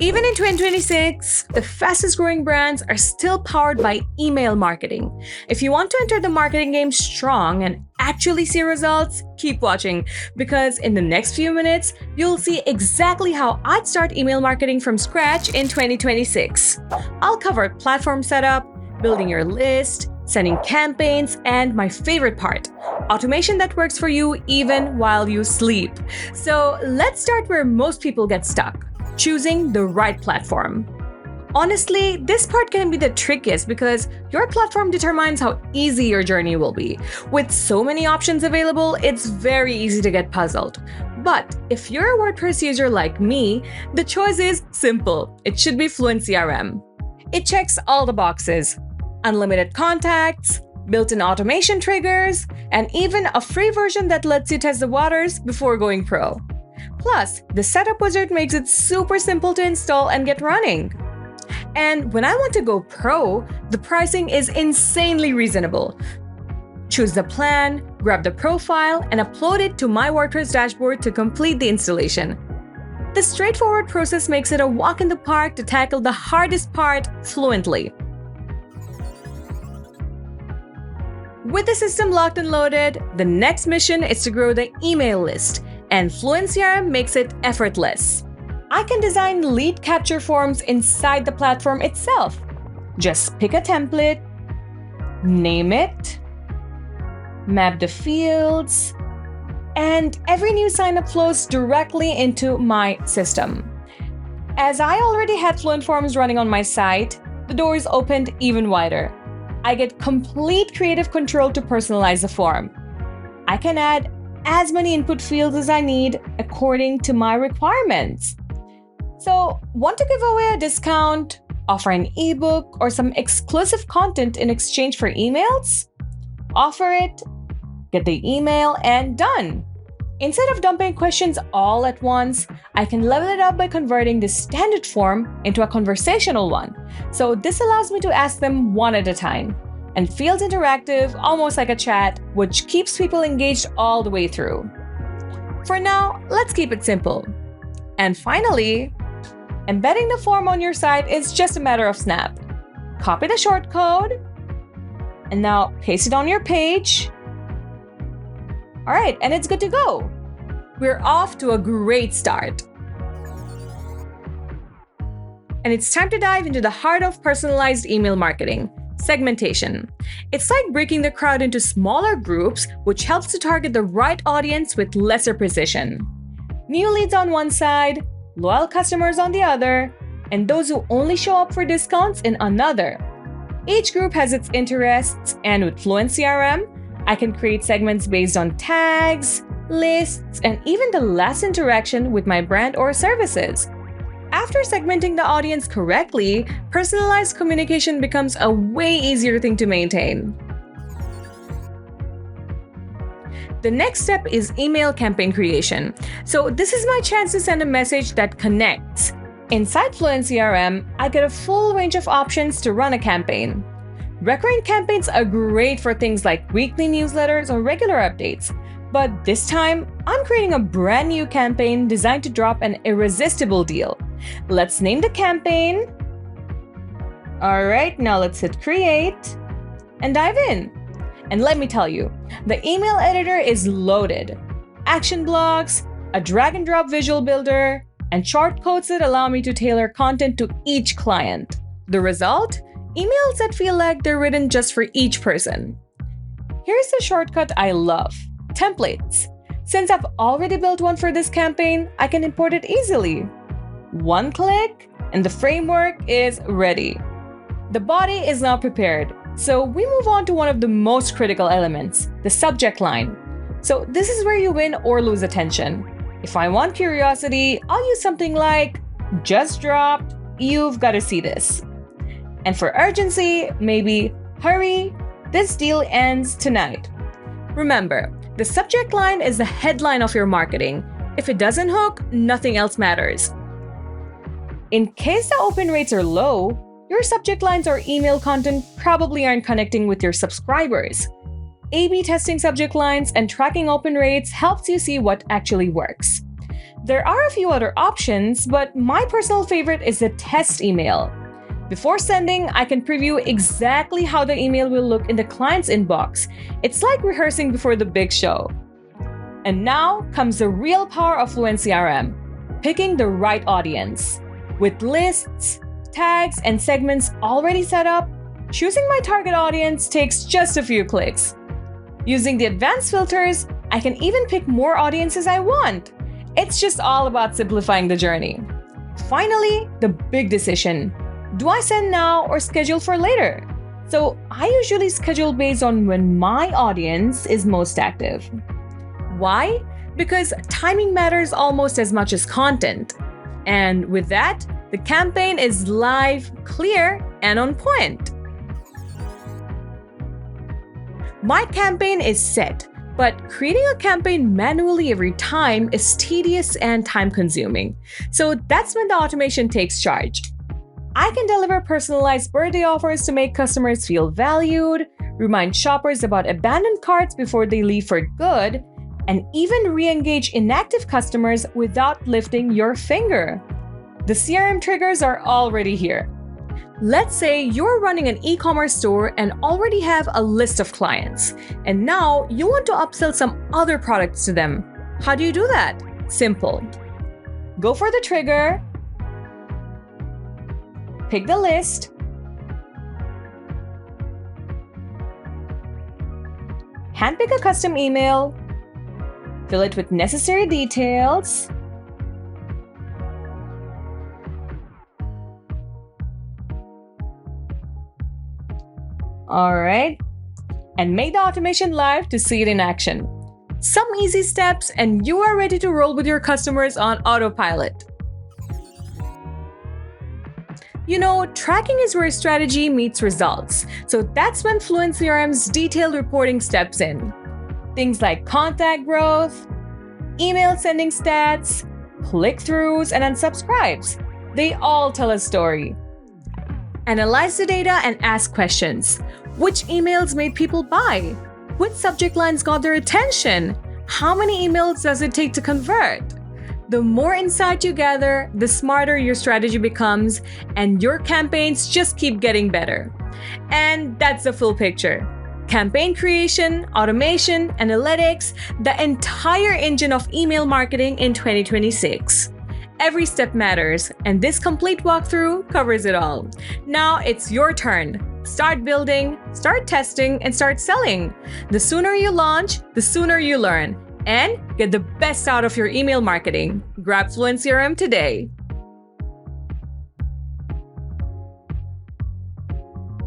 Even in 2026, the fastest growing brands are still powered by email marketing. If you want to enter the marketing game strong and actually see results, keep watching, because in the next few minutes, you'll see exactly how I'd start email marketing from scratch in 2026. I'll cover platform setup, building your list, sending campaigns, and my favorite part, automation that works for you even while you sleep. So let's start where most people get stuck. Choosing the right platform. Honestly, this part can be the trickiest because your platform determines how easy your journey will be. With so many options available, it's very easy to get puzzled. But if you're a WordPress user like me, the choice is simple. It should be FluentCRM. It checks all the boxes: unlimited contacts, built-in automation triggers, and even a free version that lets you test the waters before going pro. Plus, the setup wizard makes it super simple to install and get running. And when I want to go pro, the pricing is insanely reasonable. Choose the plan, grab the profile, and upload it to my WordPress dashboard to complete the installation. This straightforward process makes it a walk in the park to tackle the hardest part fluently. With the system locked and loaded, the next mission is to grow the email list, and FluentCRM makes it effortless. I can design lead capture forms inside the platform itself. Just pick a template, name it, map the fields, and every new sign-up flows directly into my system. As I already had Fluent Forms running on my site, the doors opened even wider. I get complete creative control to personalize the form. I can add as many input fields as I need according to my requirements. So, want to give away a discount, offer an ebook, or some exclusive content in exchange for emails? Offer it, get the email, and done. Instead of dumping questions all at once, I can level it up by converting the standard form into a conversational one. So this allows me to ask them one at a time, and feels interactive, almost like a chat, which keeps people engaged all the way through. For now, let's keep it simple. And finally, embedding the form on your site is just a matter of snap. Copy the shortcode, and now paste it on your page. All right, and it's good to go. We're off to a great start. And it's time to dive into the heart of personalized email marketing: segmentation. It's like breaking the crowd into smaller groups, which helps to target the right audience with lesser precision. New leads on one side, loyal customers on the other, and those who only show up for discounts in another. Each group has its interests, and with FluentCRM, I can create segments based on tags, lists, and even the last interaction with my brand or services. After segmenting the audience correctly, personalized communication becomes a way easier thing to maintain. The next step is email campaign creation. So this is my chance to send a message that connects. Inside FluentCRM, I get a full range of options to run a campaign. Recurring campaigns are great for things like weekly newsletters or regular updates. But this time, I'm creating a brand new campaign designed to drop an irresistible deal. Let's name the campaign. All right, now let's hit create and dive in. And let me tell you, the email editor is loaded. Action blocks, a drag and drop visual builder, and shortcodes that allow me to tailor content to each client. The result? Emails that feel like they're written just for each person. Here's the shortcut I love: templates. Since I've already built one for this campaign, I can import it easily. One click, and the framework is ready. The body is now prepared, so we move on to one of the most critical elements, the subject line. So this is where you win or lose attention. If I want curiosity, I'll use something like, "Just dropped, you've got to see this." And for urgency, maybe, "Hurry, this deal ends tonight." Remember, the subject line is the headline of your marketing. If it doesn't hook, nothing else matters. In case the open rates are low, your subject lines or email content probably aren't connecting with your subscribers. A/B testing subject lines and tracking open rates helps you see what actually works. There are a few other options, but my personal favorite is the test email. Before sending, I can preview exactly how the email will look in the client's inbox. It's like rehearsing before the big show. And now comes the real power of FluentCRM, picking the right audience. With lists, tags, and segments already set up, choosing my target audience takes just a few clicks. Using the advanced filters, I can even pick more audiences I want. It's just all about simplifying the journey. Finally, the big decision. Do I send now or schedule for later? So I usually schedule based on when my audience is most active. Why? Because timing matters almost as much as content. And with that, the campaign is live, clear, and on point. My campaign is set, but creating a campaign manually every time is tedious and time-consuming. So that's when the automation takes charge. I can deliver personalized birthday offers to make customers feel valued, remind shoppers about abandoned carts before they leave for good, and even re-engage inactive customers without lifting your finger. The CRM triggers are already here. Let's say you're running an e-commerce store and already have a list of clients, and now you want to upsell some other products to them. How do you do that? Simple. Go for the trigger, pick the list, handpick a custom email, fill it with necessary details, alright, and make the automation live to see it in action. Some easy steps and you are ready to roll with your customers on autopilot. You know, tracking is where strategy meets results. So that's when FluentCRM's detailed reporting steps in. Things like contact growth, email sending stats, click-throughs, and unsubscribes. They all tell a story. Analyze the data and ask questions. Which emails made people buy? Which subject lines got their attention? How many emails does it take to convert? The more insight you gather, the smarter your strategy becomes, and your campaigns just keep getting better. And that's the full picture. Campaign creation, automation, analytics, the entire engine of email marketing in 2026. Every step matters, and this complete walkthrough covers it all. Now it's your turn. Start building, start testing, and start selling. The sooner you launch, the sooner you learn. And get the best out of your email marketing. Grab FluentCRM today.